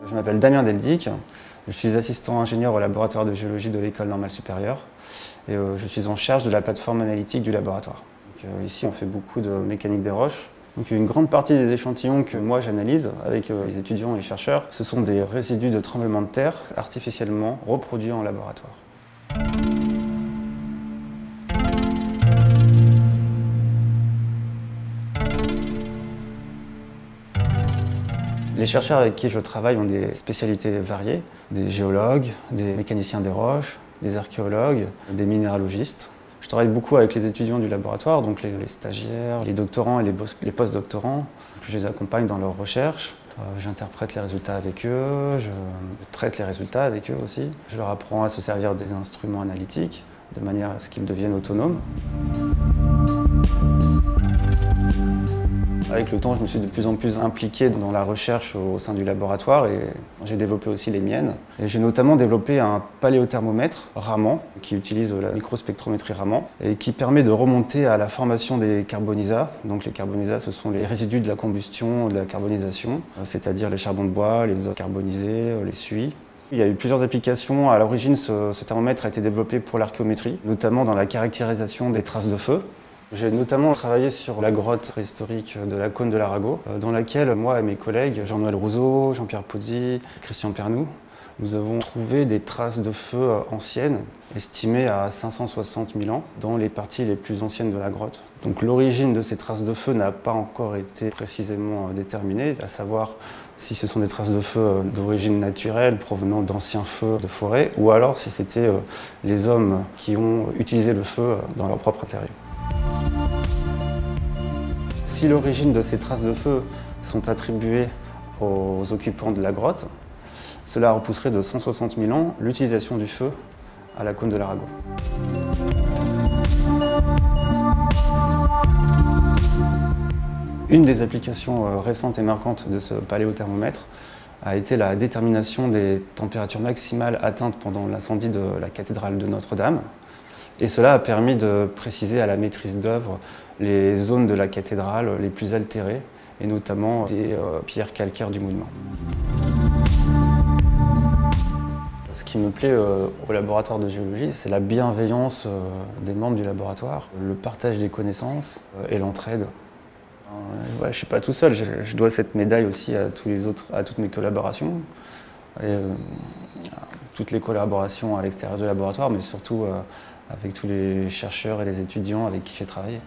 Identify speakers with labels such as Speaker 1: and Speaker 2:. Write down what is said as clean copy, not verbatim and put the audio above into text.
Speaker 1: Je m'appelle Damien Deldic, je suis assistant ingénieur au laboratoire de géologie de l'École normale supérieure et je suis en charge de la plateforme analytique du laboratoire. Ici on fait beaucoup de mécanique des roches. Donc, une grande partie des échantillons que moi j'analyse avec les étudiants et les chercheurs, ce sont des résidus de tremblements de terre artificiellement reproduits en laboratoire. Les chercheurs avec qui je travaille ont des spécialités variées, des géologues, des mécaniciens des roches, des archéologues, des minéralogistes. Je travaille beaucoup avec les étudiants du laboratoire, donc les stagiaires, les doctorants et les post-doctorants. Je les accompagne dans leurs recherches, j'interprète les résultats avec eux, je traite les résultats avec eux aussi. Je leur apprends à se servir des instruments analytiques de manière à ce qu'ils deviennent autonomes. Avec le temps, je me suis de plus en plus impliqué dans la recherche au sein du laboratoire et j'ai développé aussi les miennes. Et j'ai notamment développé un paléothermomètre Raman qui utilise la microspectrométrie Raman et qui permet de remonter à la formation des carbonisats. Donc les carbonisats, ce sont les résidus de la combustion, de la carbonisation, c'est-à-dire les charbons de bois, les azotes carbonisés, les suies. Il y a eu plusieurs applications. À l'origine, ce thermomètre a été développé pour l'archéométrie, notamment dans la caractérisation des traces de feu. J'ai notamment travaillé sur la grotte préhistorique de la Cône de l'Arago, dans laquelle moi et mes collègues, Jean-Noël Rouzot, Jean-Pierre Pozzi, Christian Pernoud, nous avons trouvé des traces de feu anciennes, estimées à 560 000 ans, dans les parties les plus anciennes de la grotte. Donc l'origine de ces traces de feu n'a pas encore été précisément déterminée, à savoir si ce sont des traces de feu d'origine naturelle provenant d'anciens feux de forêt, ou alors si c'était les hommes qui ont utilisé le feu dans leur propre intérieur. Si l'origine de ces traces de feu sont attribuées aux occupants de la grotte, cela repousserait de 160 000 ans l'utilisation du feu à la Cône de l'Arago. Une des applications récentes et marquantes de ce paléothermomètre a été la détermination des températures maximales atteintes pendant l'incendie de la cathédrale de Notre-Dame. Et cela a permis de préciser à la maîtrise d'œuvre les zones de la cathédrale les plus altérées, et notamment des pierres calcaires du monument. Ce qui me plaît au laboratoire de géologie, c'est la bienveillance des membres du laboratoire, le partage des connaissances et l'entraide. Ouais, je ne suis pas tout seul, je dois cette médaille aussi à toutes mes collaborations. Et, toutes les collaborations à l'extérieur du laboratoire, mais surtout avec tous les chercheurs et les étudiants avec qui j'ai travaillé.